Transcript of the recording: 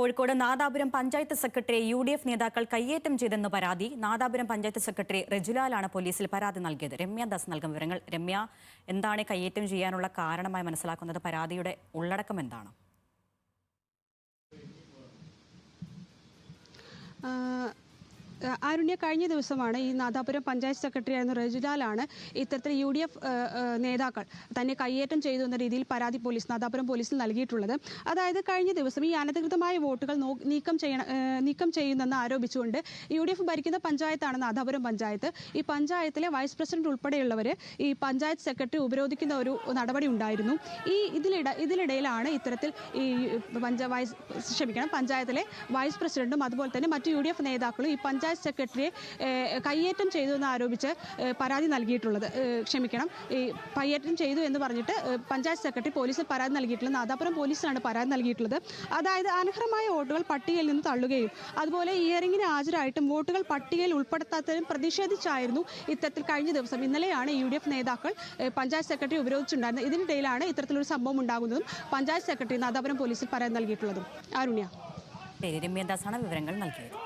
Kozhikode Nadapuram panchayat secretary UDF നേതാക്കൾ കയ്യേറ്റം ചെയ്തെന്ന് പരാതി. നാദാപുരം പഞ്ചായത്ത് സെക്രട്ടറി റെജുലാലാണ് പോലീസിൽ പരാതി നൽകിയത്. രമ്യ ദാസ് നൽകും വിവരങ്ങൾ. രമ്യ, എന്താണ് കയ്യേറ്റം ചെയ്യാനുള്ള കാരണമായി മനസ്സിലാക്കുന്നത്? പരാതിയുടെ ഉള്ളടക്കം എന്താണ്? ആരുണ്യ, കഴിഞ്ഞ ദിവസമാണ് ഈ നാദാപുരം പഞ്ചായത്ത് സെക്രട്ടറി ആയിരുന്ന റെജുലാലാണ് ഇത്തരത്തിൽ UDF നേതാക്കൾ തന്നെ കയ്യേറ്റം ചെയ്തു എന്ന രീതിയിൽ പരാതി നാദാപുരം പോലീസിൽ നൽകിയിട്ടുള്ളത്. അതായത് കഴിഞ്ഞ ദിവസം ഈ അനധികൃതമായ വോട്ടുകൾ നീക്കം ചെയ്യുന്നെന്ന് ആരോപിച്ചുകൊണ്ട് UDF ഭരിക്കുന്ന പഞ്ചായത്താണ് നാദാപുരം പഞ്ചായത്ത്. ഈ പഞ്ചായത്തിലെ വൈസ് പ്രസിഡന്റ് ഉൾപ്പെടെയുള്ളവർ ഈ പഞ്ചായത്ത് സെക്രട്ടറി ഉപരോധിക്കുന്ന ഒരു നടപടി ഉണ്ടായിരുന്നു. ഇതിനിടയിലാണ് ഇത്തരത്തിൽ ഈ പഞ്ചായത്തിലെ വൈസ് പ്രസിഡന്റും അതുപോലെ തന്നെ മറ്റു UDF നേതാക്കളും ഈ പഞ്ചായത്ത് സെക്രട്ടറിയെ കയ്യേറ്റം ചെയ്തു എന്ന് ആരോപിച്ച് പരാതി നൽകിയിട്ടുള്ളത്. ഈ കയ്യേറ്റം ചെയ്തു എന്ന് പറഞ്ഞിട്ട് പഞ്ചായത്ത് സെക്രട്ടറി പോലീസിൽ പരാതി നൽകിയിട്ടുള്ളത്. നാദാപുരം പോലീസിലാണ് പരാതി നൽകിയിട്ടുള്ളത്. അതായത് അനർഹമായ വോട്ടുകൾ പട്ടികയിൽ നിന്ന് തള്ളുകയും അതുപോലെ ഹിയറിംഗിന് ഹാജരായിട്ടും വോട്ടുകൾ പട്ടികയിൽ ഉൾപ്പെടുത്താത്തതിനും പ്രതിഷേധിച്ചായിരുന്നു ഇത്തരത്തിൽ കഴിഞ്ഞ ദിവസം ഇന്നലെയാണ് UDF നേതാക്കൾ പഞ്ചായത്ത് സെക്രട്ടറി ഉപരോധിച്ചിട്ടുണ്ടായിരുന്നത്. ഇതിനിടയിലാണ് ഇത്തരത്തിലൊരു സംഭവം ഉണ്ടാകുന്നതും പഞ്ചായത്ത് സെക്രട്ടറി നാദാപുരം പോലീസിൽ പരാതി നൽകിയിട്ടുള്ളതും. ആരുണ്യ, രമ്യ ദാസാണ് വിവരങ്ങൾ നൽകിയത്.